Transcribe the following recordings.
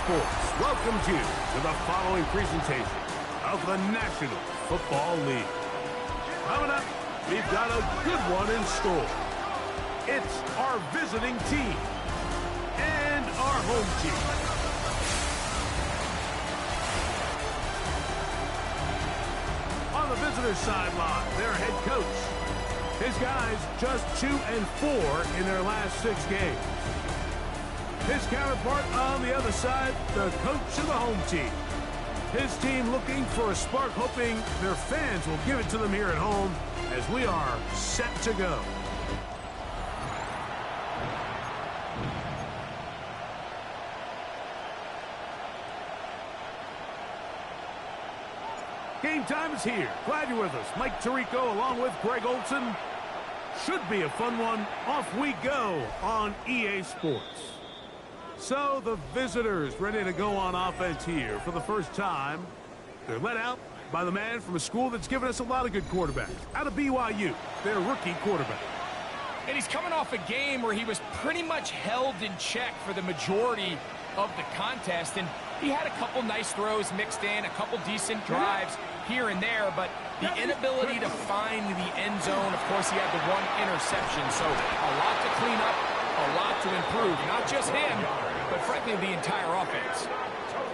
Sports welcomes you to the following presentation of the National Football League. Coming up, we've got a good one in store. It's our visiting team and our home team. On the visitor's sideline, their head coach. His guys just 2-4 in their last 6 games. His counterpart on the other side, the coach of the home team. His team looking for a spark, hoping their fans will give it to them here at home as we are set to go. Game time is here. Glad you're with us. Mike Tirico along with Greg Olson. Should be a fun one. Off we go on EA Sports. So the visitors ready to go on offense here for the first time. They're led out by the man from a school that's given us a lot of good quarterbacks. Out of BYU, their rookie quarterback. And he's coming off a game where he was pretty much held in check for the majority of the contest. And he had a couple nice throws mixed in, a couple decent drives here and there. But the inability to find the end zone, of course, he had the one interception. So a lot to clean up, a lot to improve. Not just him, but frankly, the entire offense.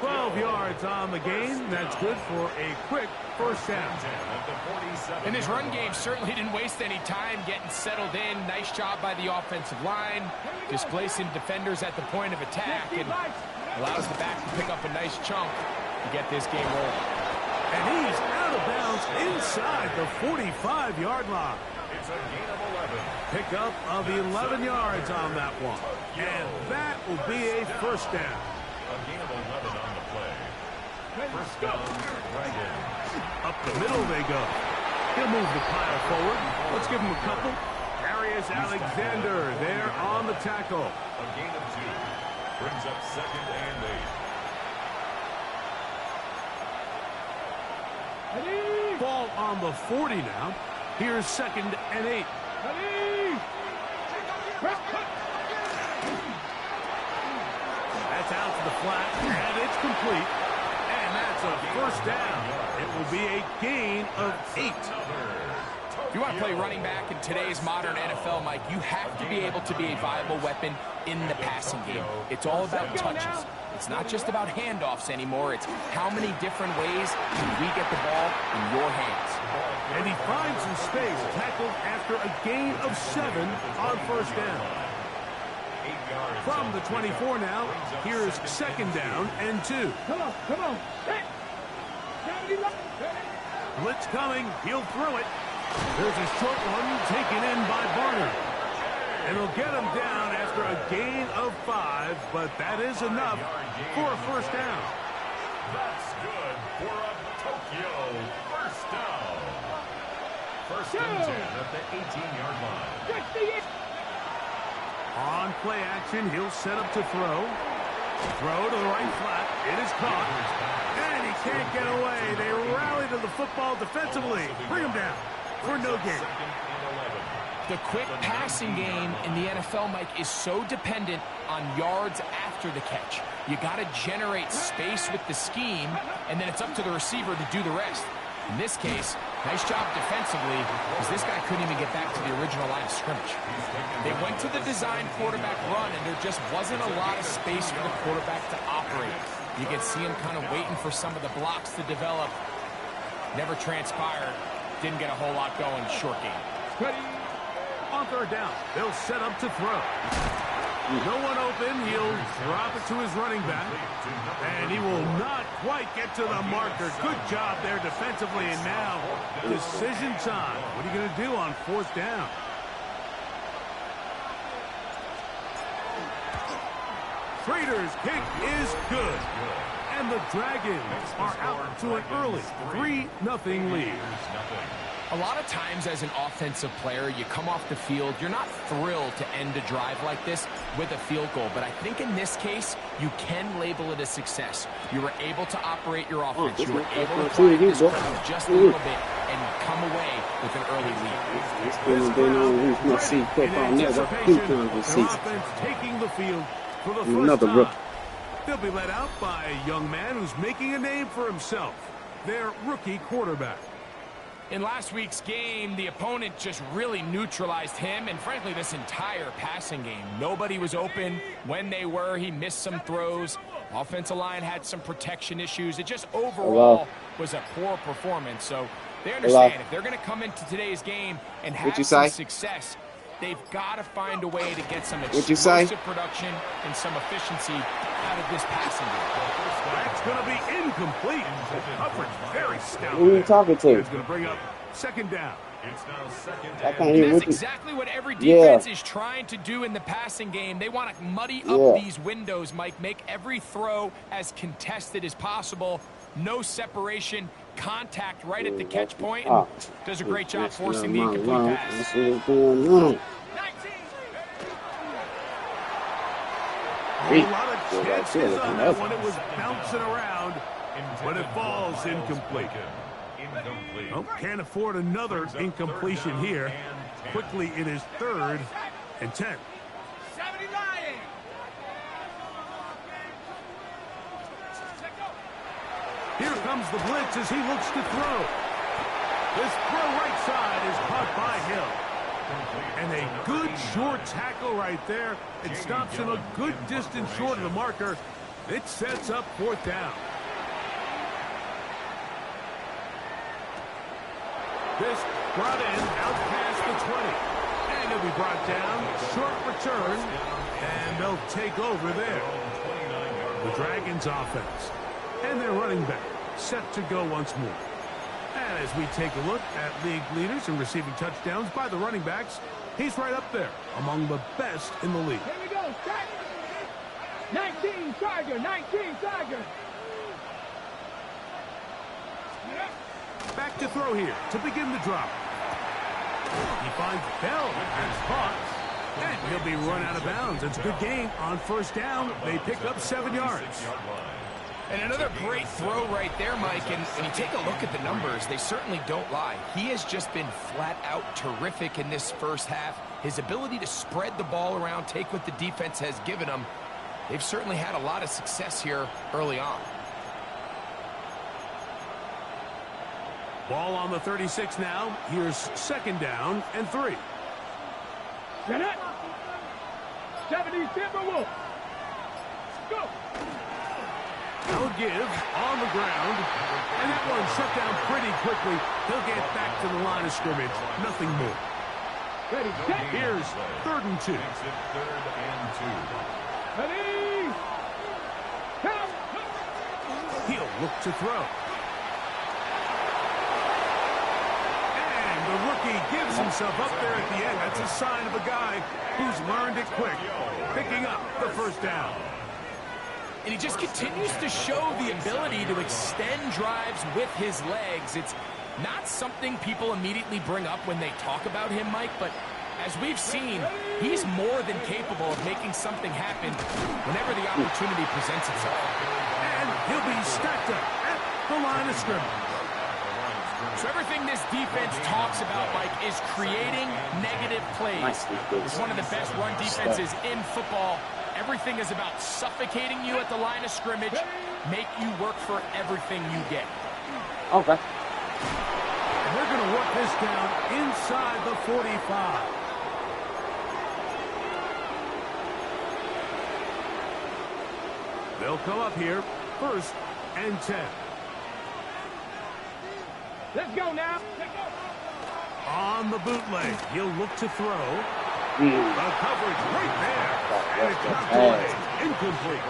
12 yards on the game. That's good for a quick first down. And his run game certainly didn't waste any time getting settled in. Nice job by the offensive line, displacing defenders at the point of attack, and allows the back to pick up a nice chunk to get this game rolling. And he's out of bounds inside the 45-yard line. It's a gain of 11. Pickup of 11 yards on that one. And that will be a first down. A gain of 11 on the play. First down, Dragons. Up the middle they go. He'll move the pile forward. Let's give him a couple. Darius Alexander there on the tackle. A gain of 2. Brings up 2nd and 8. Ball on the 40 now. Here's 2nd and 8. That's out to the flat, and it's complete. And that's a first down. It will be a gain of 8. If you want to play running back in today's modern NFL, Mike, you have to be able to be a viable weapon in the passing game. It's all about touches. It's not just about handoffs anymore. It's how many different ways can we get the ball in your hands. And he finds some space, tackled after a gain of 7 on first down. From the 24 now, here's 2nd down and 2. Come on. Blitz coming, he'll throw it. There's a short one taken in by Barner. And he'll get him down after a gain of 5, but that is enough for a first down. That's good for a Tokyo first down. First and 10 at the 18-yard line. On play action, he'll set up to throw. Throw to the right flat. It is caught. And he can't get away. They rally to the football defensively. Bring him down for no gain. The quick passing game in the NFL, Mike, is so dependent on yards after the catch. You got to generate space with the scheme, and then it's up to the receiver to do the rest. In this case, nice job defensively, because this guy couldn't even get back to the original line of scrimmage. They went to the design quarterback run, and there just wasn't a lot of space for the quarterback to operate. You can see him kind of waiting for some of the blocks to develop. Never transpired. Didn't get a whole lot going. Short game. On third down, they'll set up to throw. No one open. He'll drop it to his running back. And he will not quite get to the marker. Good job there defensively. And now, decision time. What are you going to do on 4th down? Trader's kick is good. And the Dragons are out to an early 3-0 lead. A lot of times as an offensive player, you come off the field, you're not thrilled to end a drive like this with a field goal. But I think in this case, you can label it a success. You were able to operate your offense. You were able to play this crowd just a little bit and come away with an early lead. It's been on ReeceMustSee Football Network. 2 times this season. Taking the field for the Another first rookie. time. They'll be led out by a young man who's making a name for himself, their rookie quarterback. In last week's game, the opponent just really neutralized him and, frankly, this entire passing game. Nobody was open. When they were, he missed some throws. Offensive line had some protection issues. It just overall was a poor performance. So they understand if they're going to come into today's game and have some success, they've got to find a way to get some explosive production and some efficiency out of this passing game. That's going to be incomplete. Coverage very stout. Who are you talking to? It's going to bring up second down. It's now second I down. can't hear That's exactly what every defense is trying to do in the passing game. They want to muddy up these windows, Mike, make every throw as contested as possible. No separation, contact right at the catch point. And does a great job forcing the incomplete pass. A lot of chances on that one. It was bouncing around, but it falls incomplete. Oh, can't afford another incompletion here. Quickly, it is 3rd and 10. Here comes the blitz as he looks to throw. This throw right side is caught by Hill. And a good short tackle right there. It stops him a good distance short of the marker. It sets up 4th down. This brought in out past the 20. And he'll be brought down. Short return. And they'll take over there. The Dragons offense. And their running back set to go once more. And as we take a look at league leaders in receiving touchdowns by the running backs, he's right up there among the best in the league. Here we go. 19 Tiger, 19 Tiger. Back to throw here to begin the drop. He finds Bell and caught. And he'll be run out of bounds. It's a good gain on 1st down. They pick up 7 yards. And another great throw right there, Mike. And when you take a look at the numbers, they certainly don't lie. He has just been flat out terrific in this first half. His ability to spread the ball around, take what the defense has given him. They've certainly had a lot of success here early on. Ball on the 36 now. Here's 2nd down and 3. Get it. 70 Timberwolves. Go. They'll give on the ground. And that one shut down pretty quickly. He'll get back to the line of scrimmage. Nothing more. Ready, set. Here's 3rd and 2. Makes it 3rd and 2. Ready. Count. He'll look to throw. And the rookie gives himself up there at the end. That's a sign of a guy who's learned it quick. Picking up the 1st down. And he just continues to show the ability to extend drives with his legs. It's not something people immediately bring up when they talk about him, Mike, but as we've seen, he's more than capable of making something happen whenever the opportunity presents itself. And he'll be stacked up at the line of scrimmage. So everything this defense talks about, Mike, is creating negative plays. It's one of the best run defenses in football. Everything is about suffocating you at the line of scrimmage, make you work for everything you get. Okay. And they're going to work this down inside the 45. They'll come up here, 1st and 10. Let's go now. On the bootleg, he'll look to throw. The coverage right there. And it's not good. Incomplete.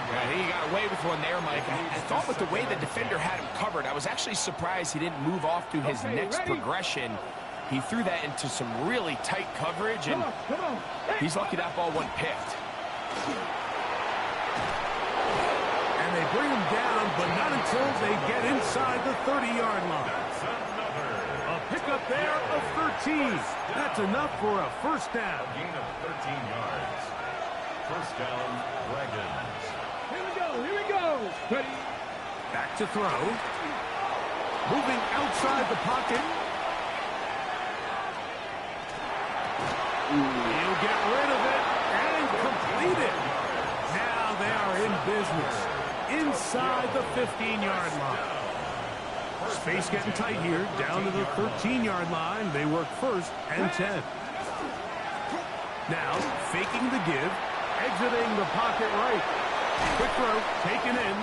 Yeah, he got away with one there, Mike. I thought with the way the defender had him covered, I was actually surprised he didn't move off to his next progression. He threw that into some really tight coverage, and he's lucky that ball wasn't picked. And they bring him down, but not until they get inside the 30-yard line. A pickup there of 13. That's enough for a 1st down. Gain of 13 yards. 1st down, Dragons. Here we go. Here we go. Ready. Back to throw. Moving outside the pocket. He'll get rid of it and complete it. Now they are inside the 15-yard line. Space getting tight here, down to the 13-yard line. They work 1st and 10. Now, faking the give, exiting the pocket right. Quick throw, taken in,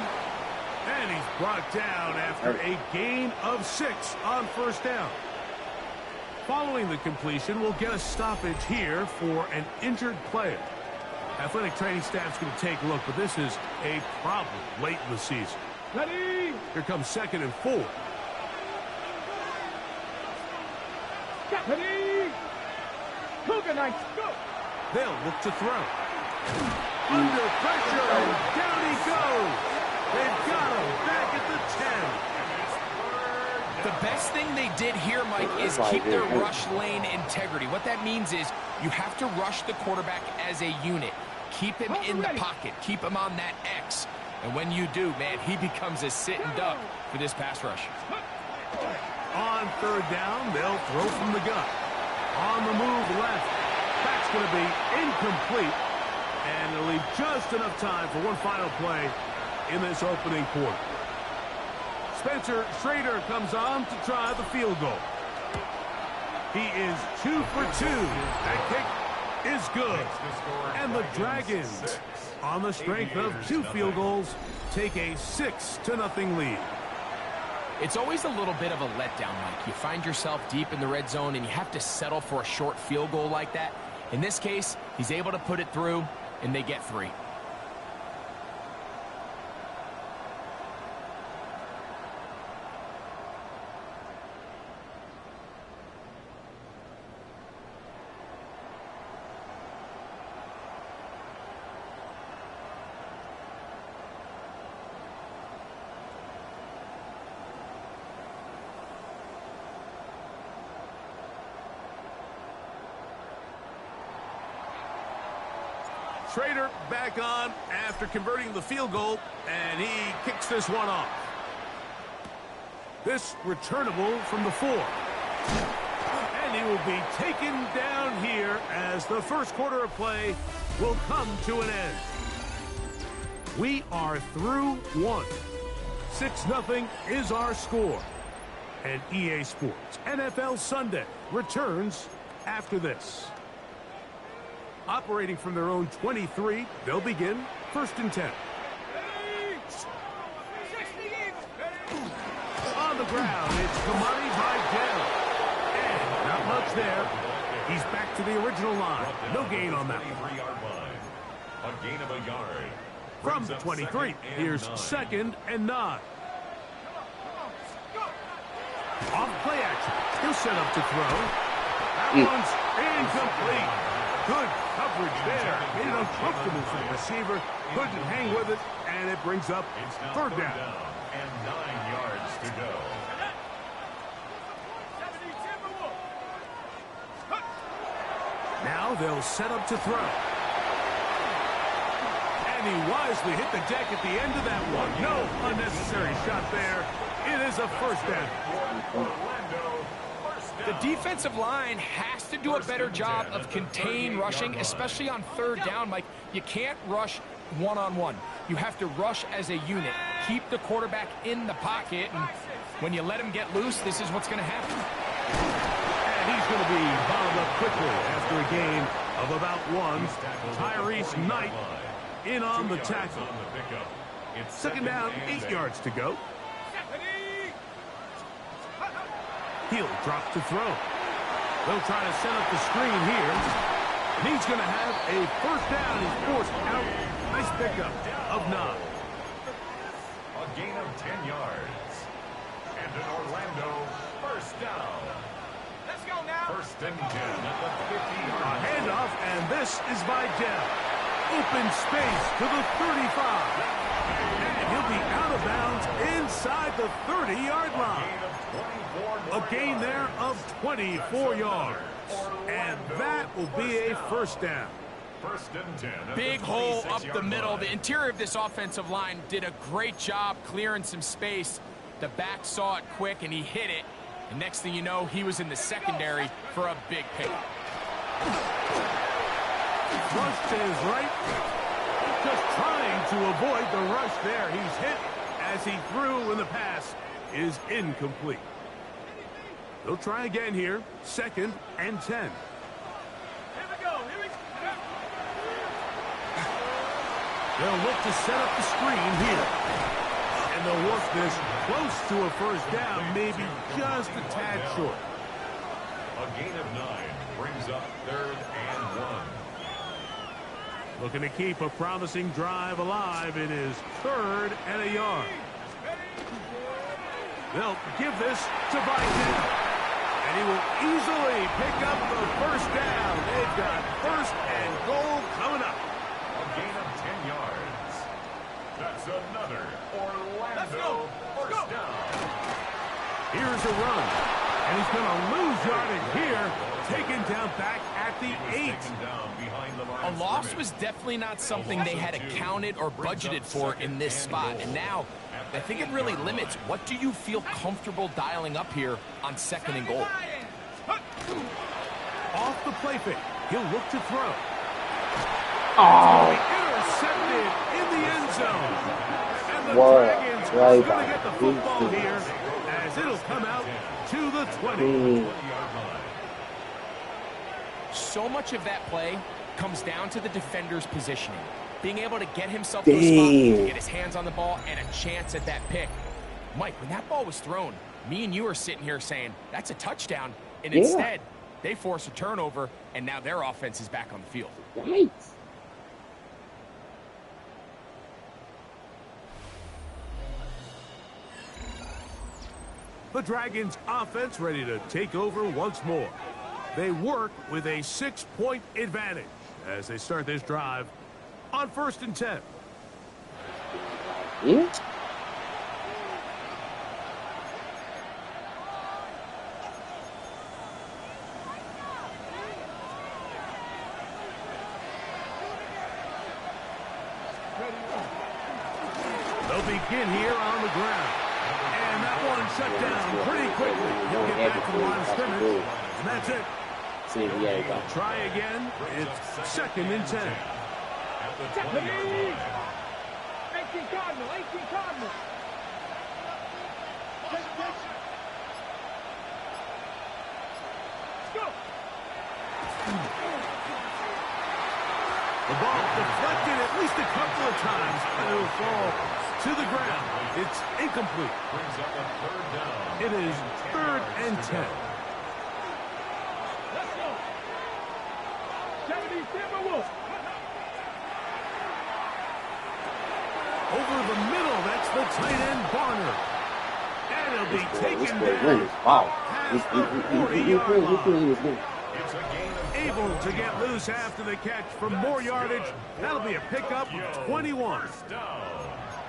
and he's brought down after a gain of 6 on 1st down. Following the completion, we'll get a stoppage here for an injured player. Athletic training staff's going to take a look, but this is a problem late in the season. Ready. Here comes 2nd and 4. Ready. Cougar Knights, go. They'll look to throw. Under pressure, and down he goes. They've got him back at the 10. The best thing they did here, Mike, is keep their rush lane integrity. What that means is you have to rush the quarterback as a unit. Keep him in the pocket. Keep him on that X. And when you do, man, he becomes a sitting duck for this pass rush. On 3rd down, they'll throw from the gun. On the move left. That's going to be incomplete. And they'll leave just enough time for one final play in this opening quarter. Spencer Schrader comes on to try the field goal. He is 2 for 2. That kick is good. And the Dragons, on the strength of 2 field goals, take a 6-0 lead. It's always a little bit of a letdown, Mike. You find yourself deep in the red zone, and you have to settle for a short field goal like that. In this case, he's able to put it through, and they get 3. Schrader back on after converting the field goal, and he kicks this one off. This returnable from the 4. And he will be taken down here as the first quarter of play will come to an end. We are through 1. 6-0 is our score. And EA Sports NFL Sunday returns after this. Operating from their own 23, they'll begin 1st and 10. On the ground, it's Kamani Vidal. And not much there. He's back to the original line. No gain on that one. A gain of a yard. From the 23, here's 2nd and 9. Off play action. He'll set up to throw. That one's incomplete. Good coverage there. Made it uncomfortable for the receiver. Couldn't hang with it, and it brings up 3rd down. And 9 yards to go. Now they'll set up to throw. And he wisely hit the deck at the end of that one. No unnecessary shot there. It is a 1st down. The defensive line has to do a better job of contain rushing, especially on 3rd down, Mike. You can't rush one-on-one. You have to rush as a unit. Keep the quarterback in the pocket, and when you let him get loose, this is what's going to happen. And he's going to be bottled up quickly after a gain of about 1. Tyrese Knight in on the tackle. 2nd down, 8 yards to go. He'll drop to throw. They'll try to set up the screen here. And he's going to have a 1st down. He's forced out. Nice pickup of 9. A gain of 10 yards. And an Orlando 1st down. Let's go now. 1st and 10 at the 50-yard line. A handoff, and this is by Dell. Open space to the 35. And he'll be out of bounds inside the 30-yard line. A gain there of 24 yards. And that will be a 1st down. 1st and 10. Big hole up the middle. The interior of this offensive line did a great job clearing some space. The back saw it quick, and he hit it. And next thing you know, he was in the secondary for a big pick. Rush to his right. Just trying to avoid the rush there. He's hit as he threw and the pass is incomplete. They'll try again here. 2nd and 10. Here we go. They'll look to set up the screen here. And they'll work this close to a first down, maybe just a tad short. A gain of 9 brings up 3rd and 1. Looking to keep a promising drive alive. It is 3rd and a yard. They'll give this to Biden. And he will easily pick up the first down. They've got 1st and goal coming up. A gain of 10 yards. That's another Orlando first down. Here's a run. And he's going to lose yardage here. Taken down back at the 8. A loss was definitely not something they had accounted or budgeted for in this spot. And now, I think it really limits what do you feel comfortable dialing up here on 2nd and goal. Off the play fake. He'll look to throw. Oh, Intercepted in the end zone. And the what Dragons a are drive going by to get the the football defense. here as it'll come out to the 20. So much of that play comes down to the defender's positioning. Being able to get himself to a spot, to get his hands on the ball, and a chance at that pick. Mike, when that ball was thrown, me and you are sitting here saying, that's a touchdown. And instead, they force a turnover, and now their offense is back on the field. Right. The Dragons offense ready to take over once more. They work with a 6-point advantage as they start this drive on 1st and 10. Yeah. They'll begin here on the ground. And that one shut down pretty quickly. He'll get back to the line of scrimmage. And that's it. See, yeah, you go. Try again. It's 2nd and 10. 18 Cardinal. Go. The ball deflected at least a couple of times, and it'll fall to the ground. It's incomplete. Brings up a 3rd down. It is 3rd and 10. Let's go. 70 Timberwolves. Over the middle, that's the tight end, Barner. And he'll be This taken boy down. wins. Wow. Past the He 40-yard line. was good. It's a gain of Able to get loose after the catch for more yardage. That'll be a pickup of 21.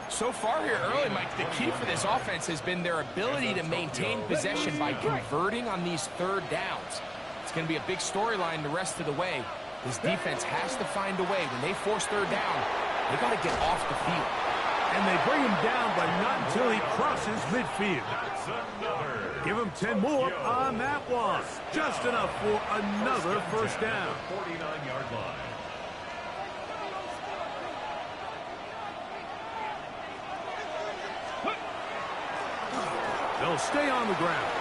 So far here early, Mike, the key for this offense has been their ability to maintain possession by converting on these 3rd downs. It's going to be a big storyline the rest of the way. This defense has to find a way. When they force 3rd down, they got to get off the field. And they bring him down, but not until he crosses midfield. Give him 10 more on that one. Just enough for another first down. 49-yard line. They'll stay on the ground.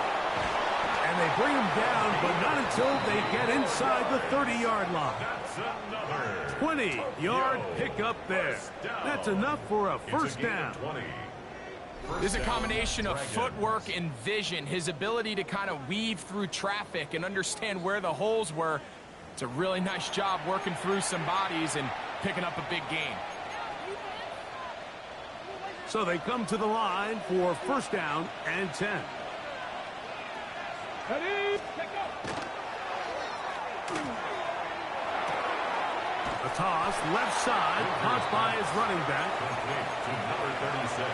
And they bring him down, but not until they get inside the 30-yard line. That's another 20-yard pickup there. That's enough for a first down. There's a combination of footwork and vision, his ability to kind of weave through traffic and understand where the holes were. It's a really nice job working through some bodies and picking up a big gain. So they come to the line for first down and 10. Ready? Take go. A toss, left side, caught by his running back. To number 36.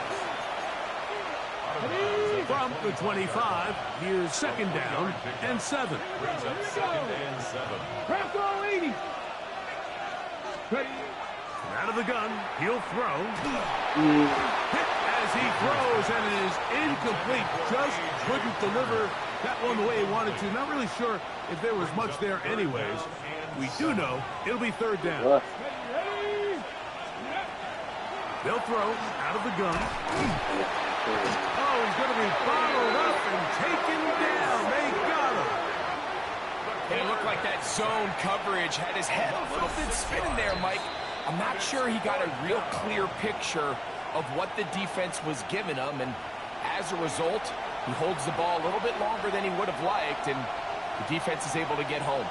From the 25, here's 2nd down and 7. Brings up 2nd and 7. Craft all 80. Ready? Out of the gun, he'll throw. Hit as he throws, and it is incomplete. Just couldn't deliver that one the way he wanted to. Not really sure if there was much there anyways. We do know it'll be 3rd down. What? Ready? They'll throw out of the gun. Oh, he's going to be followed up and taken down. They got him. And it looked like that zone coverage had his head a little bit spinning there, Mike. I'm not sure he got a real clear picture of what the defense was giving him, and as a result, he holds the ball a little bit longer than he would have liked, and the defense is able to get home.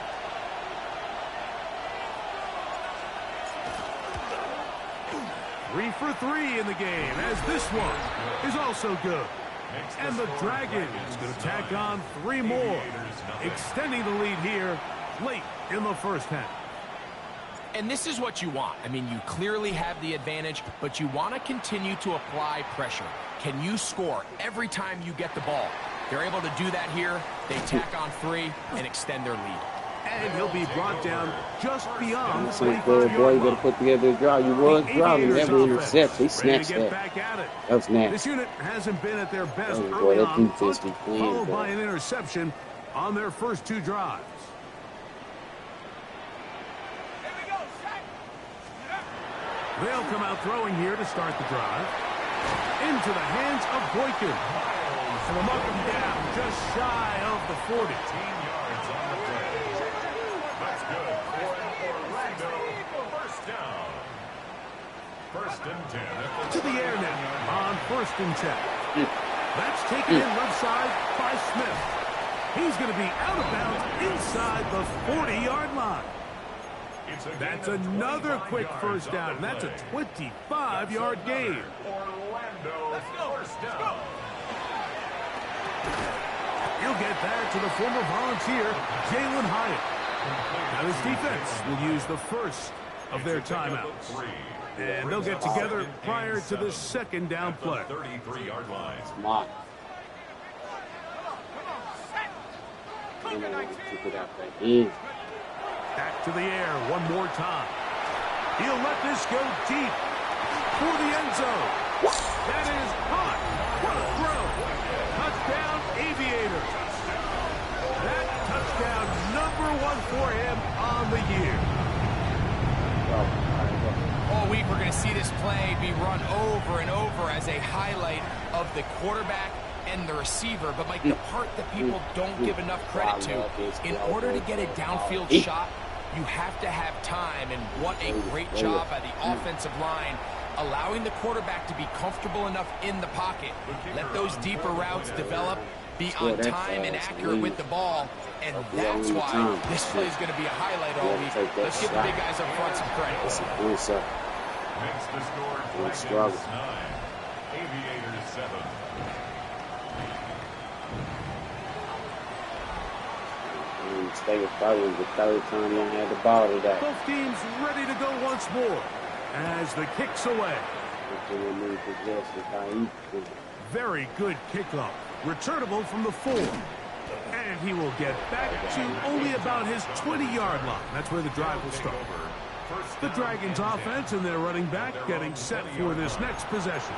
Three for three in the game, as this one is also good. And the Dragons going to tack on 3 more, extending the lead here late in the first half. And this is what you want. I mean, you clearly have the advantage, but you want to continue to apply pressure. Can you score every time you get the ball? They're able to do that here. They tack on 3 and extend their lead. And he'll be brought down just beyond the So, 25-yard boy, you got to line. put together a draw. You was drawing, never intercept. He snatched that. That was This nasty. unit hasn't been at their best Oh, boy, early that on, defense be playing, followed boy. by an interception on their first 2 drives. They'll come out throwing here to start the drive. Into the hands of Boykin. And they'll knock him down just shy of the 40. 15 yards on the play. That's good for Orlando. First down. First and 10. To the air now on first and 10. That's taken in left side by Smith. He's going to be out of bounds inside the 40-yard line. That's another quick first down, and that's a 25-yard gain. Orlando, first down. He'll get that to the former Volunteer, Jalen Hyatt. Now this defense will use the first of their timeouts. And they'll get together prior to the second down play. 33-yard line. Smart. Keep it out there. Yeah. Back to the air one more time. He'll let this go deep for the end zone. That is hot. What a throw. Touchdown, Aviators. That touchdown number 1 for him on the year. All week we're going to see this play be run over and over as a highlight of the quarterback and the receiver. But, Mike, the part that people don't give enough credit to, in order to get a downfield shot, you have to have time, and what a great job by the offensive line, allowing the quarterback to be comfortable enough in the pocket. Let those deeper routes develop, be on time and accurate with the ball, and that's why this play is going to be a highlight all week. Let's give the big guys up front some credit. Makes the score Dragons 9, Aviators 7. Stay with probably the third time you had the ball today. Both teams ready to go once more as the kick's away. Very good kickoff. Returnable from the 4. And he will get back to only about his 20-yard line. That's where the drive will start. The Dragons offense and their running back getting set for this next possession.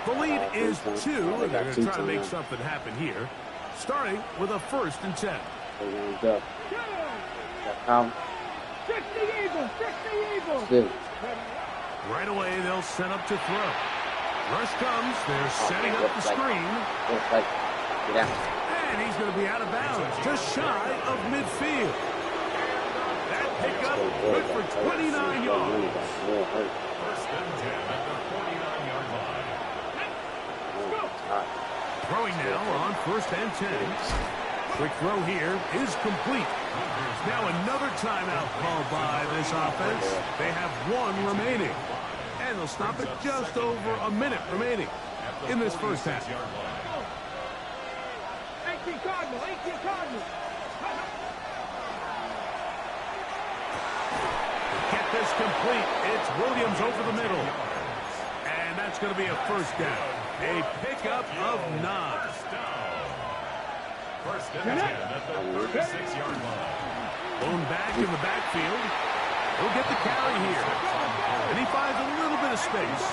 The lead is 2, and they're going to try to make something happen here, starting with a first and 10. Right away, they'll set up to throw. Rush comes. They're setting up the screen. And he's going to be out of bounds, just shy of midfield. That pickup good for 29 yards. First and 10 at the 49-yard line. Throwing now on first and 10. Quick throw here is complete. Now another timeout called by this offense. They have 1 remaining. And they'll stop it just over a minute remaining in this first half. 18 Cardinal. Get this complete. It's Williams over the middle. And that's going to be a first down. A pickup of 9. First and 10 at the 36-yard line. Blown back in the backfield. He'll get the carry here. And he finds a little bit of space.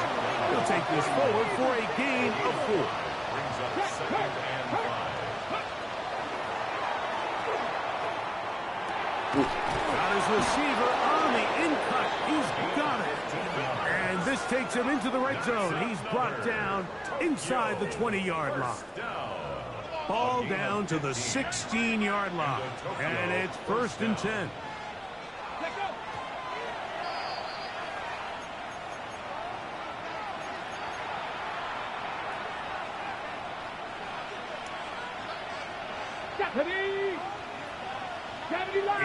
He'll take this forward for a gain of 4. Brings up second and 5. Got his receiver on the in-cut. He's got it. And this takes takes him into the red zone. He's brought down inside the 20-yard line. Ball down to the 16-yard line. And it's 1st and 10.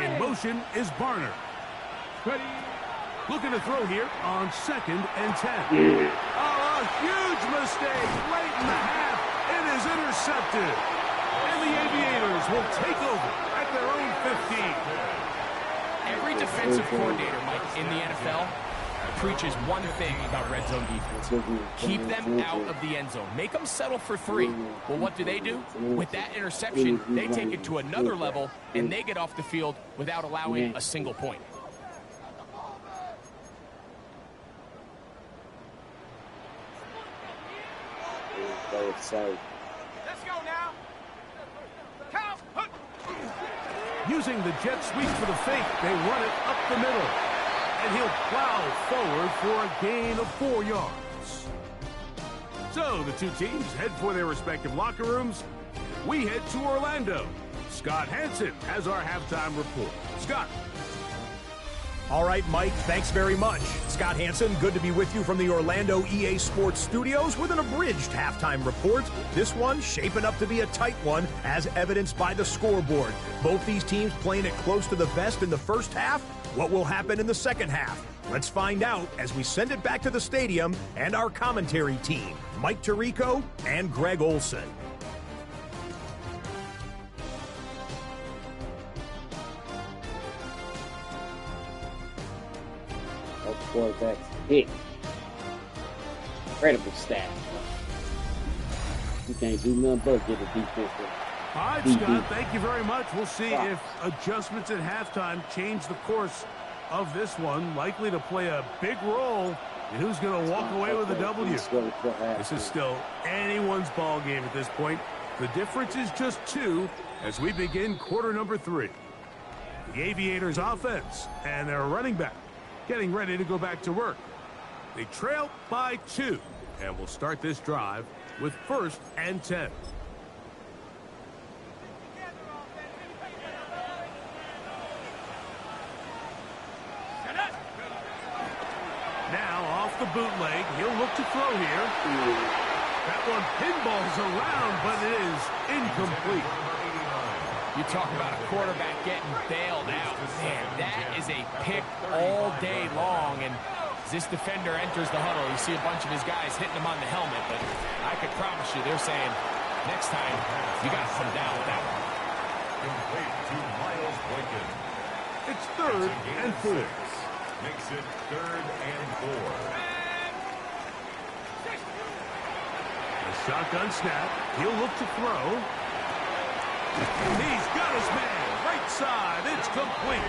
In motion is Barner. Looking to throw here on 2nd and 10. Oh, a huge mistake late in the half. It is intercepted. And the Aviators will take over at their own 15. Every defensive coordinator, Mike, in the NFL preaches one thing about red zone defense. Keep them out of the end zone. Make them settle for 3. Well, what do? With that interception, they take it to another level, and they get off the field without allowing a single point. Let's go now. Using the jet sweep for the fake, they run it up the middle. And he'll plow forward for a gain of 4 yards. So the two teams head for their respective locker rooms. We head to Orlando. Scott Hansen has our halftime report. Scott. All right, Mike, thanks very much. Scott Hansen, good to be with you from the Orlando EA Sports Studios with an abridged halftime report. This one shaping up to be a tight one, as evidenced by the scoreboard. Both these teams playing it close to the vest in the first half. What will happen in the second half? Let's find out as we send it back to the stadium and our commentary team, Mike Tirico and Greg Olson. Quarterbacks hit. Incredible stat. You can't do nothing but get a defense. All right, Scott, thank you very much. We'll see if adjustments at halftime change the course of this one. Likely to play a big role in who's going to walk away with a W. This is still anyone's ball game at this point. The difference is just 2 as we begin quarter number 3. The Aviators offense and their running back getting ready to go back to work. They trail by 2, and we'll start this drive with 1st and 10. Now off the bootleg, he'll look to throw here. That one pinballs around, but it is incomplete. You talk about a quarterback getting bailed out. Man, that is a pick all day long. And as this defender enters the huddle, you see a bunch of his guys hitting him on the helmet. But I could promise you they're saying, next time, you got to come down with that one. Complete to Miles Boykin. It's 3rd and 4. Makes it 3rd and 4. A shotgun snap. He'll look to throw. He's got his man. Right side. It's complete.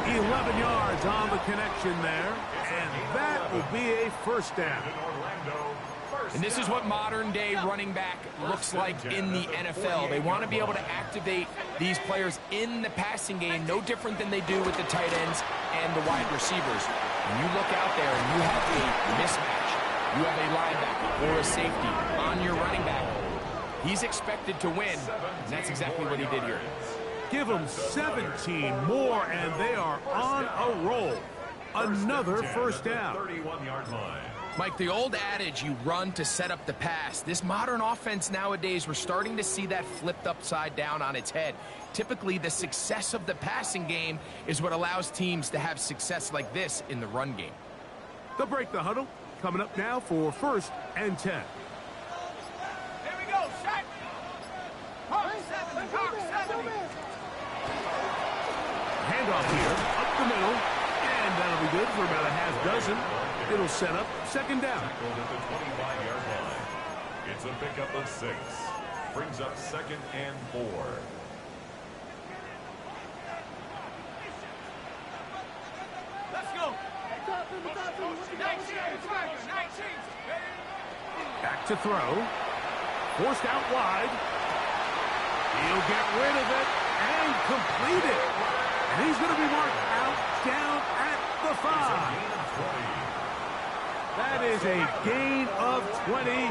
11 yards on the connection there. And that will be a 1st down. And this is what modern-day running back looks like in the NFL. They want to be able to activate these players in the passing game, no different than they do with the tight ends and the wide receivers. When you look out there and you have a mismatch, you have a linebacker or a safety on your running back, he's expected to win, and that's exactly what he did here. Give them 17 more, and they are on a roll. Another 1st down. 31-yard line. Mike, the old adage, you run to set up the pass. This modern offense nowadays, we're starting to see that flipped upside down on its head. Typically, the success of the passing game is what allows teams to have success like this in the run game. They'll break the huddle. Coming up now for 1st and 10. Here we go, shot. Hawk 7, Hawk 70. Handoff here, up the middle, and that'll be good for about a half dozen. It'll set up 2nd down. Tackled at the 25-yard line. It's a pickup of 6. Brings up 2nd and 4. Let's go. Back to throw. Forced out wide. He'll get rid of it and complete it. And he's going to be marked out down at the 5. That is a gain of 20.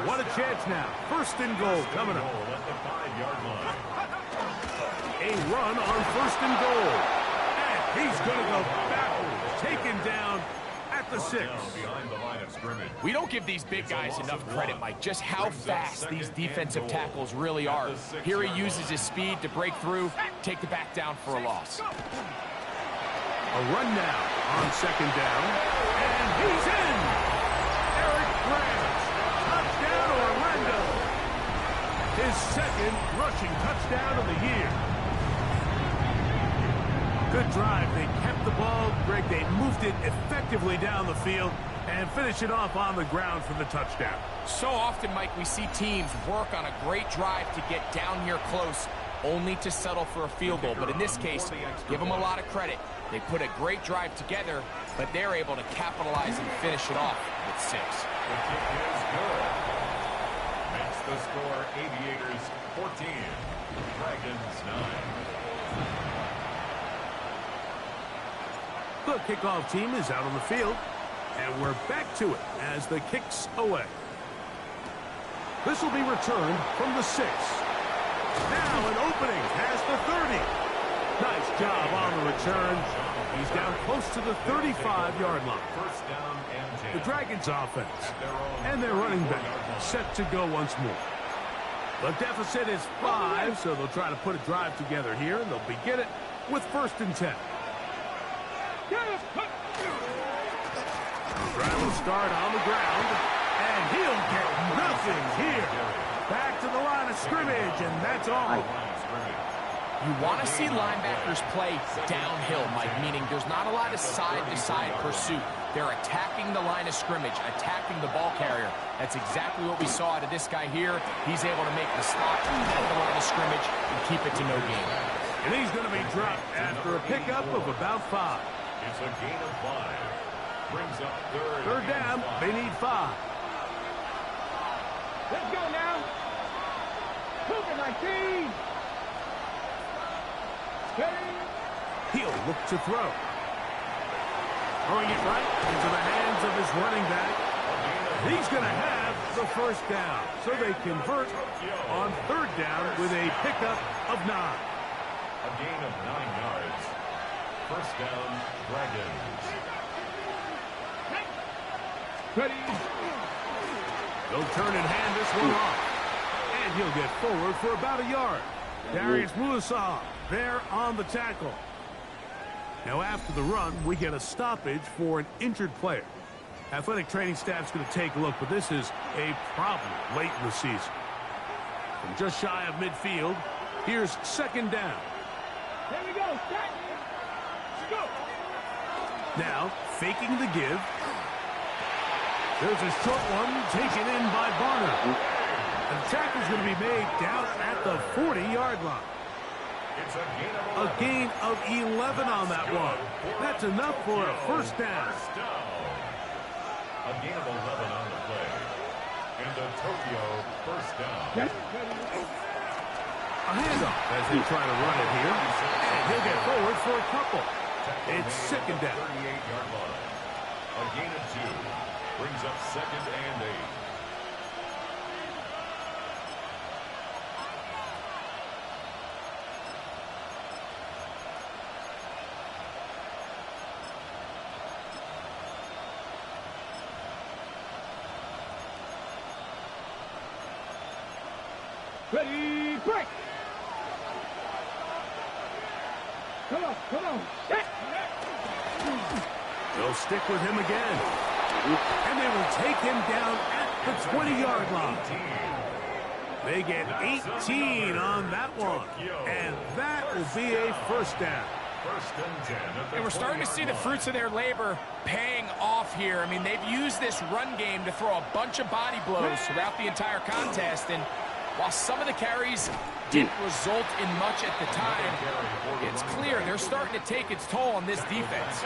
What a chance now. First and goal coming up. At the 5-yard line. A run on first and goal. And he's going to go backwards. Taken down at the 6. Behind the line of scrimmage. We don't give these big guys enough credit, Mike, just how fast these defensive tackles really are. Here he uses his speed to break through, take the back down for a loss. A run now on second down. And he's in. Eric Grant. Touchdown, Orlando. His second rushing touchdown of the year. Good drive. They kept the ball. Greg, they moved it effectively down the field and finish it off on the ground for the touchdown. So often, Mike, we see teams work on a great drive to get down here close, only to settle for a field goal. But in this case, give them a lot of credit. They put a great drive together, but they're able to capitalize and finish it off with 6. The kick is good. Makes the score Aviators 14, Dragons 9. The kickoff team is out on the field, and we're back to it as the kick's away. This will be returned from the 6. Now an opening past the 30. Nice job on the return. He's down close to the 35-yard line. First down and 10. The Dragons offense and their running back set to go once more. The deficit is 5, so they'll try to put a drive together here, and they'll begin it with first and 10. Drive will start on the ground, and he'll get nothing here. Back to the line of scrimmage, and that's all. You want to see linebackers play downhill, Mike, meaning there's not a lot of side-to-side pursuit. They're attacking the line of scrimmage, attacking the ball carrier. That's exactly what we saw out of this guy here. He's able to make the stop at the line of scrimmage and keep it to no gain. And he's going to be dropped after a pickup of about 5. It's a gain of 5. Brings up third down. They need 5. Let's go now. Move it, 19. He'll look to throw. Throwing it right into the hands of his running back. He's going to have the first down. So they convert on third down with a pickup of 9. A gain of 9 yards. First down, Dragons. Ready. They'll turn and hand this one off. And he'll get forward for about a yard. Darius Musa there on the tackle. Now after the run, we get a stoppage for an injured player. Athletic training staff's going to take a look, but this is a problem late in the season. From just shy of midfield, here's second down. Here we go. Start. Let's go. Now, faking the give. There's a short one taken in by Barner. And the tackle's going to be made down at the 40-yard line. It's a gain of 11 on that one. That's enough for a first down. A gain of 11 on the play. And the Tokyo first down. A handoff as they try to run it here. And he'll get forward for a couple. It's second down. 38-yard line. A gain of 2. Brings up second and 8. Ready, break. Come on, come on. They'll stick with him again. And they will take him down at the 20-yard line. They get 18 on that one. And that will be a first down. First and 10. And we're starting to see the fruits of their labor paying off here. I mean, they've used this run game to throw a bunch of body blows throughout the entire contest. And while some of the carries didn't result in much at the time, it's clear they're starting to take its toll on this defense.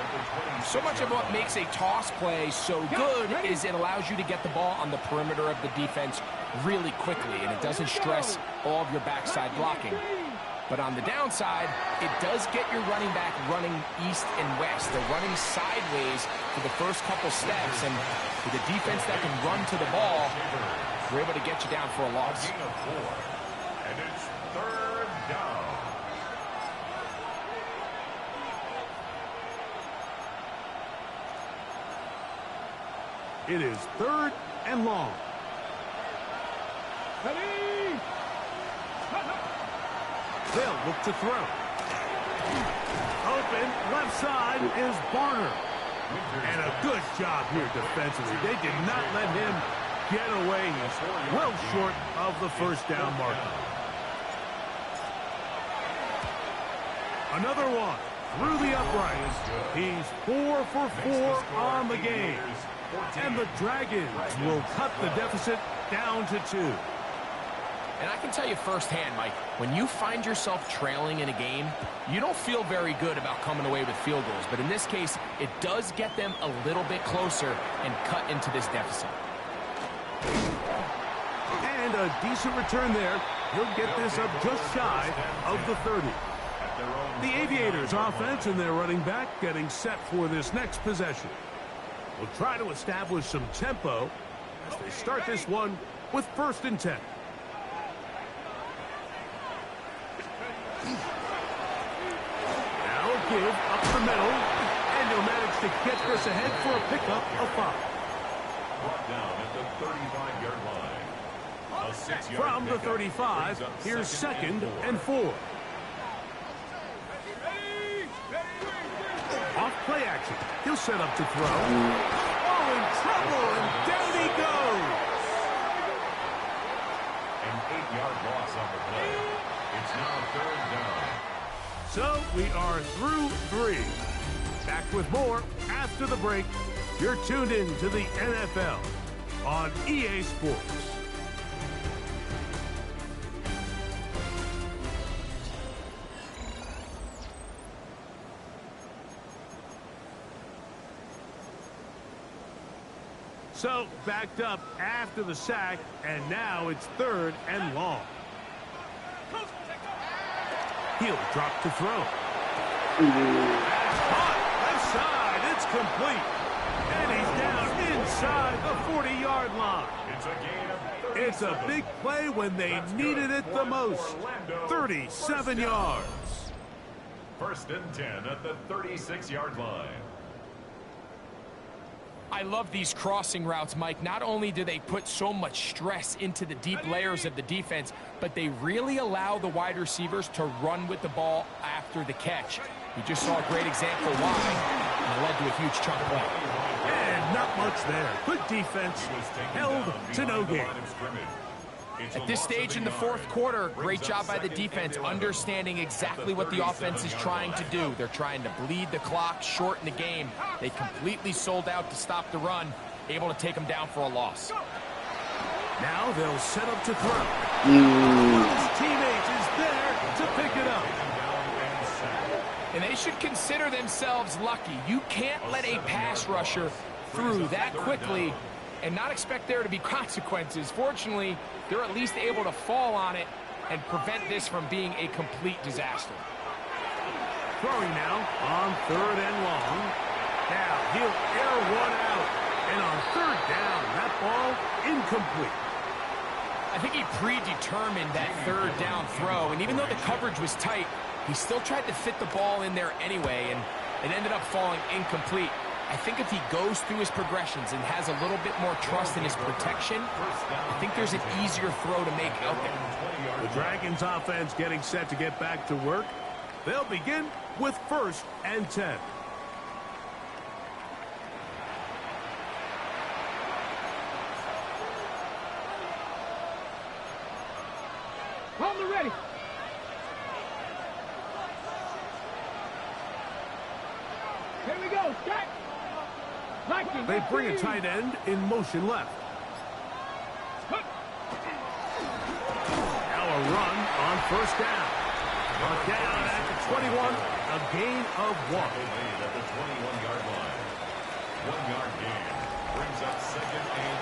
So much of what makes a toss play so good is it allows you to get the ball on the perimeter of the defense really quickly, and it doesn't stress all of your backside blocking. But on the downside, it does get your running back running east and west. They're running sideways for the first couple steps, and with a defense that can run to the ball, we're able to get you down for a loss. Gain of 4. And it's 3rd down. It is 3rd and long. Ready? They'll look to throw. Open, left side is Barner. And a good job here defensively. They did not let him get away. He's well short of the first down marker. Another one through the uprights. He's 4 for 4 on the game. And the Dragons will cut the deficit down to 2. And I can tell you firsthand, Mike, when you find yourself trailing in a game, you don't feel very good about coming away with field goals. But in this case, it does get them a little bit closer and cut into this deficit. And a decent return there. He'll get this up just shy of the 30. The Aviators offense and their running back getting set for this next possession. We'll try to establish some tempo as they start this one with 1st and 10. Now a give up the middle, and he'll manage to get this ahead for a pickup of 5. Brought down at the 35-yard line. A 6-yard From the 35, here's 2nd and 4. Off play action. He'll set up to throw. Oh, in trouble, and down he goes. An 8-yard loss on the play. It's now 3rd down. So we are through 3. Back with more after the break. You're tuned in to the NFL on EA Sports. So, backed up after the sack, and now it's 3rd and long. He'll drop to throw. That's caught. Left side, it's complete. And he's down inside the 40-yard line. It's a gain of 37. It's a big play when they needed it the most. 37 yards. 1st and 10 at the 36-yard line. I love these crossing routes, Mike. Not only do they put so much stress into the deep layers of the defense, but they really allow the wide receivers to run with the ball after the catch. We just saw a great example why, and it led to a huge chunk play. And not much there. Good defense, held to no gain. At this stage in the 4th quarter, great job by the defense, understanding exactly what the offense is trying to do. They're trying to bleed the clock, shorten the game. They completely sold out to stop the run, able to take them down for a loss. Now they'll set up to throw. His teammate is there to pick it up. And they should consider themselves lucky. You can't let a pass rusher through that quickly and not expect there to be consequences. Fortunately, they're at least able to fall on it and prevent this from being a complete disaster. Throwing now on 3rd and long. Now he'll air one out. And on 3rd down, that ball incomplete. I think he predetermined that 3rd down throw. And even though the coverage was tight, he still tried to fit the ball in there anyway. And it ended up falling incomplete. I think if he goes through his progressions and has a little bit more trust in his protection, I think there's an easier throw to make out there. The Dragons offense getting set to get back to work. They'll begin with 1st and 10. Hold ready. Here we go. Start. They bring a tight end in motion left. Now a run on 1st down. Brought down at the 21, a gain of 1. At the 21-yard line. 1-yard gain brings up 2nd and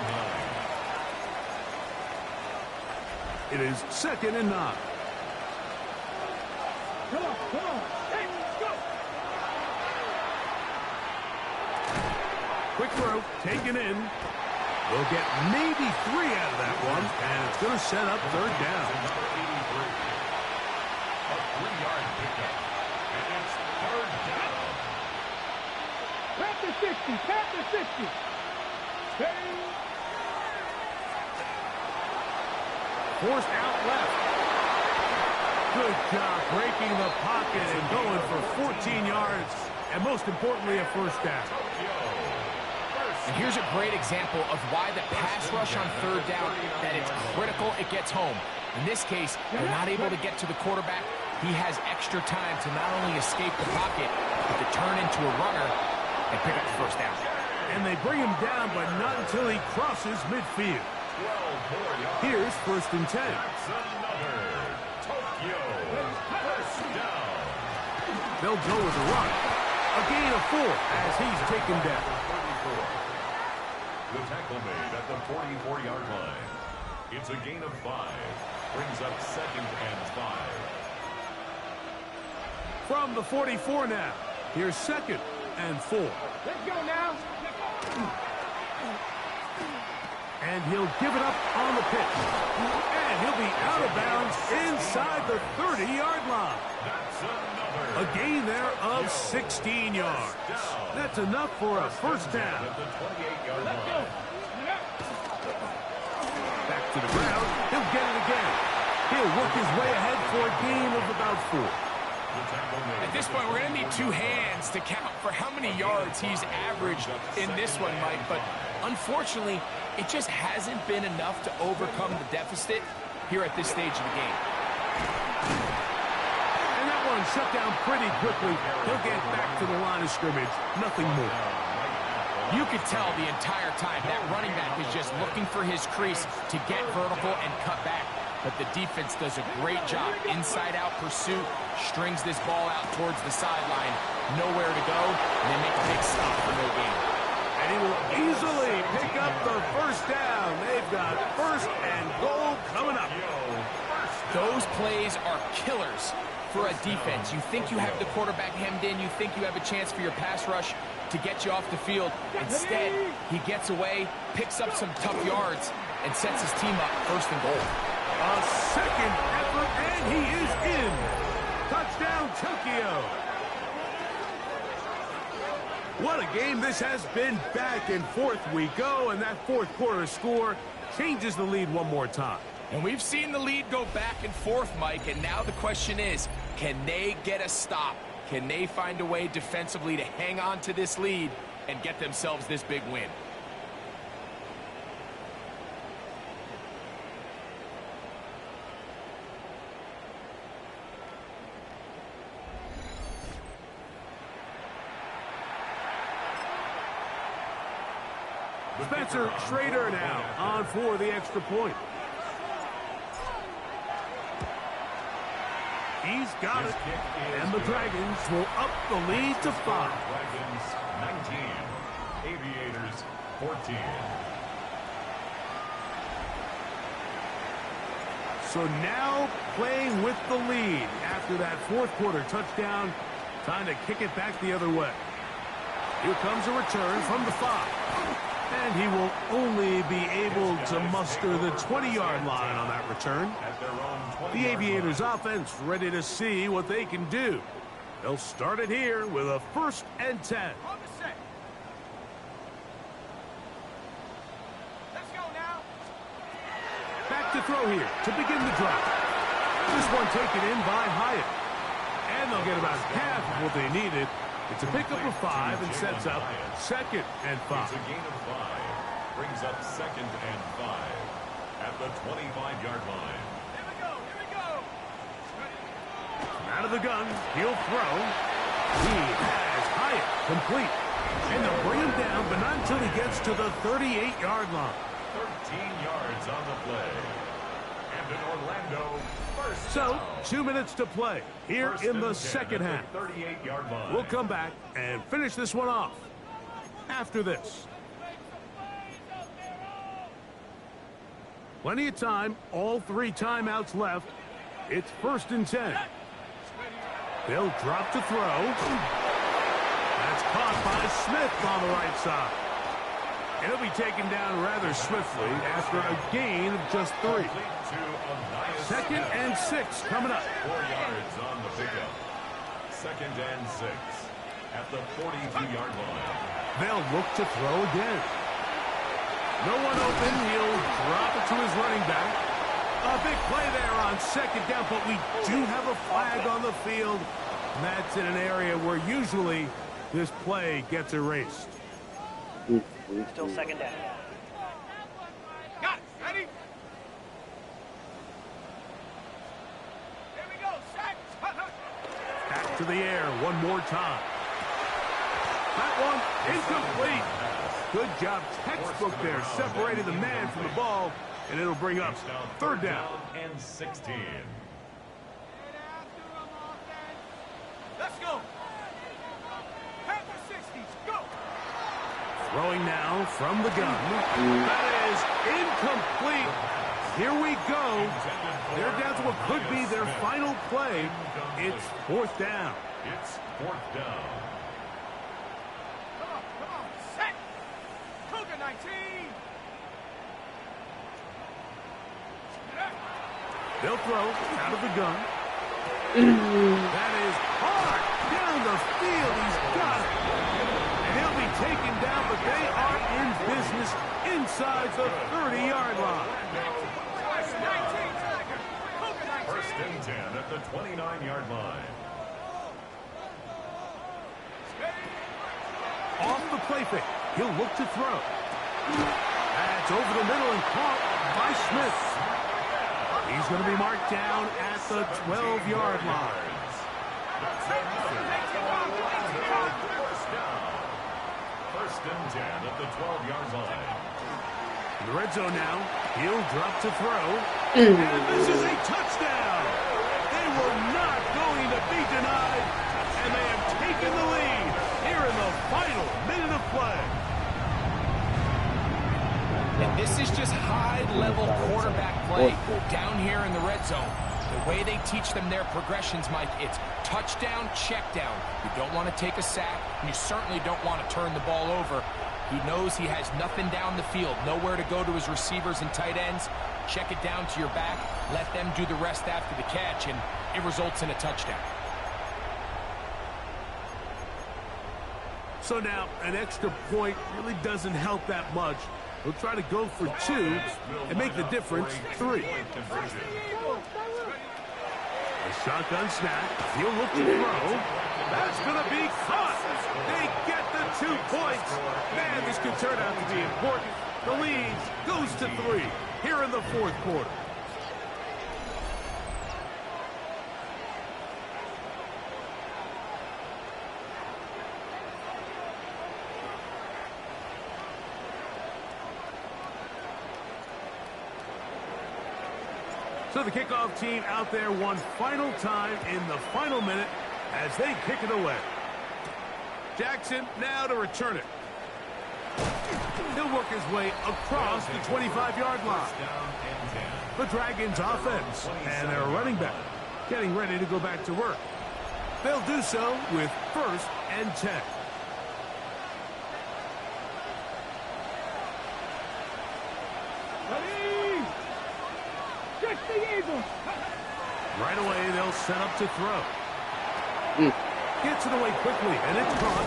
9. It is 2nd and 9. Come on, come on. Hey, let's go. Quick throw, taken in. They'll get maybe 3 out of that one, and it's going to set up third down. Number 83. A 3-yard pickup. And it's third down. Panther 60, Panther 60. Hey. Forced out left. Good job breaking the pocket and going for 14 yards, and most importantly, a first down. And here's a great example of why the pass rush on third down, that it's critical it gets home. In this case, they're not able to get to the quarterback. He has extra time to not only escape the pocket, but to turn into a runner and pick up the first down. And they bring him down, but not until he crosses midfield. Here's first and 10. That's another Tokyo first down. They'll go with a run. A gain of 4 as he's taken down. The tackle made at the 44-yard line. It's a gain of 5. Brings up second and 5. From the 44 now. Here's second and 4. Let's go now. And he'll give it up on the pitch. And he'll be out of bounds inside the 30-yard line. That's another. A gain there of 16 yards. That's enough for a first down. At the 28-yard line. Back to the ground. He'll get it again. He'll work his way ahead for a gain of about 4. At this point, we're going to need 2 hands to count for how many yards he's averaged in this one, Mike. But unfortunately, it just hasn't been enough to overcome the deficit here at this stage of the game. And that one shut down pretty quickly. He'll get back to the line of scrimmage. Nothing more. You could tell the entire time that running back is just looking for his crease to get vertical and cut back. But the defense does a great job. Inside-out pursuit, strings this ball out towards the sideline. Nowhere to go, and they make a big stop for no gain. And he will easily pick up the first down. They've got first and goal coming up. Those plays are killers for a defense. You think you have the quarterback hemmed in. You think you have a chance for your pass rush to get you off the field. Instead, he gets away, picks up some tough yards, and sets his team up first and goal. A second effort, and he is in. Touchdown, Tokyo. What a game this has been. Back and forth we go, and that fourth quarter score changes the lead one more time. And we've seen the lead go back and forth, Mike, and now the question is, can they get a stop? Can they find a way defensively to hang on to this lead and get themselves this big win? Spencer Schrader now on for the extra point. He's got it. And the Dragons will up the lead to 5. Dragons 19. Aviators 14. So now playing with the lead after that fourth quarter touchdown. Time to kick it back the other way. Here comes a return from the 5. And he will only be able to muster the 20-yard line on that return. The Aviators offense ready to see what they can do. They'll start it here with a first and 10. Let's go now. Back to throw here to begin the drive. This one taken in by Hyatt. And they'll get about half of what they needed. It's a pickup of 5 and sets up second and 5. It's a gain of 5. Brings up second and 5 at the 25-yard line. Here we go. Here we go. Out of the gun, he'll throw. He has Hyatt complete. And they'll bring him down, but not until he gets to the 38-yard line. 13 yards on the play. And an Orlando first So, down. 2 minutes to play here First in the and 10 second at half. the 38-yard line. We'll come back and finish this one off after this. Plenty of time, all 3 timeouts left. It's first and 10. They'll drop to throw. That's caught by Smith on the right side. He'll be taken down rather swiftly after a gain of just 3. 2nd and 6 coming up. 4 yards on the pickup. 2nd and 6 at the 42-yard line. They'll look to throw again. No one open. He'll drop it to his running back. A big play there on 2nd down, but we do have a flag on the field. And that's in an area where usually this play gets erased. Still 2nd down. Got it. Ready? Here we go. Set. Back to the air one more time. That one incomplete. Good job, textbook there, separating the man from the ball, and it'll bring up 3rd down. And 16. Let's go. Pack the 60s. Go. Throwing now from the gun. That is incomplete. Here we go. They're down to what could be their final play. It's 4th down. It's 4th down. Come on. Set. Cougar 19. They'll throw out of the gun. That is hard down the field. He's got it. And he'll be taken down, but they are in business inside the 30-yard line. 1st and 10 at the 29-yard line. Off the play fake. He'll look to throw. That's over the middle and caught by Smith. He's going to be marked down at the 12-yard line. 1st and 10 at the 12-yard line. In the red zone now, he'll drop to throw. And this is a touchdown. They were not going to be denied, and they have taken the lead here in the final minute of play. And this is just high-level quarterback play down here in the red zone. The way they teach them their progressions, Mike, it's touchdown, check down. You don't want to take a sack, and you certainly don't want to turn the ball over. He knows he has nothing down the field, nowhere to go to his receivers and tight ends. Check it down to your back, let them do the rest after the catch, and it results in a touchdown. So now, an extra point really doesn't help that much. He'll try to go for 2 and make the difference 3. A shotgun snap. He'll look to throw. That's going to be caught. They get the 2 points. Man, this could turn out to be important. The lead goes to 3 here in the 4th quarter. So the kickoff team out there one final time in the final minute as they kick it away. Jackson now to return it. He'll work his way across the 25-yard line. The Dragons offense and their running back getting ready to go back to work. They'll do so with 1st and 10. Right away, they'll set up to throw. Gets it away quickly, and it's caught.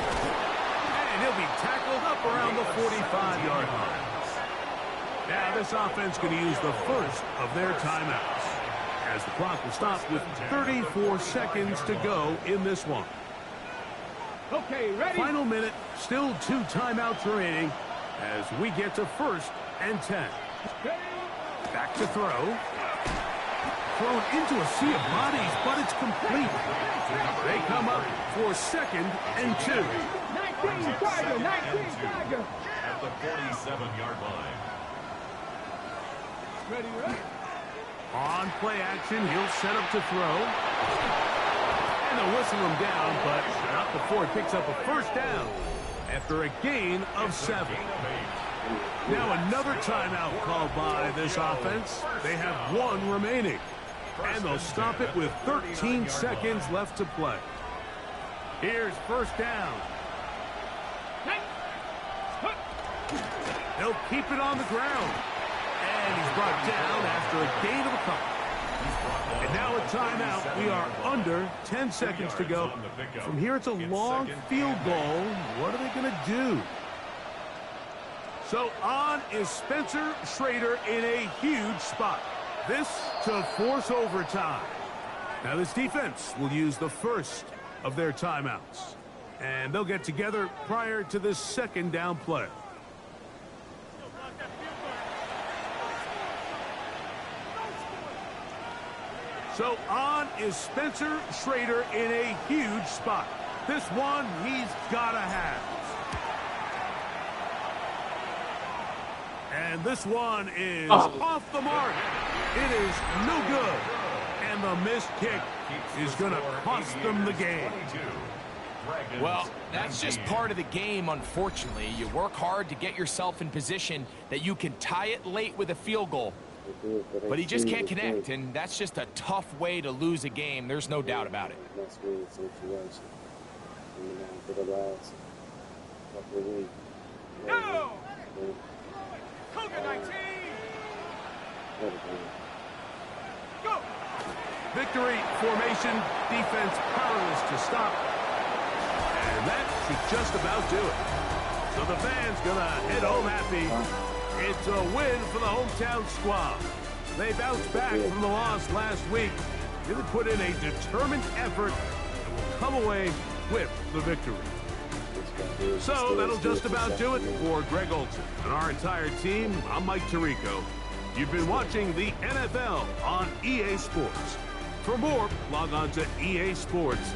And he'll be tackled up around the 45-yard line. Now, this offense going to use the first of their timeouts, as the clock will stop with 34 seconds to go in this one. Okay, ready? Final minute, still 2 timeouts remaining as we get to 1st and 10. Back to throw. Thrown into a sea of bodies, but it's complete. They come up for 2nd and 2. 19 Tiger, 19 Tiger. At the 47-yard line. Ready? On play action, he'll set up to throw. And they'll whistle him down, but not before he picks up a 1st down after a gain of 7. Now another timeout called by this offense. They have 1 remaining. And they'll stop it with 13 seconds left to play. Here's first down. He'll keep it on the ground. And he's brought down after a gain of a couple. And now a timeout. We are under 10 seconds to go. From here, it's a long field goal. What are they going to do? So on is Spencer Schrader in a huge spot. This to force overtime. Now this defense will use the first of their timeouts. And they'll get together prior to this second down play. So on is Spencer Schrader in a huge spot. This one he's got to have. And this one is off the mark. It is no good. And the missed kick is going to cost them the game. Well, that's just part of the game, unfortunately. You work hard to get yourself in position that you can tie it late with a field goal. But he just can't connect, and that's just a tough way to lose a game. There's no doubt about it. That's really the situation. Coming down to the last couple of weeks. Go! Cougar 19! Go! Victory formation, defense powerless to stop. And that should just about do it. So the fans gonna head home happy. It's a win for the hometown squad. They bounced back from the loss last week. Really put in a determined effort and will come away with the victory. So that'll just about do it for Greg Olson and our entire team. I'm Mike Tirico. You've been watching the NFL on EA Sports. For more, log on to EA Sports.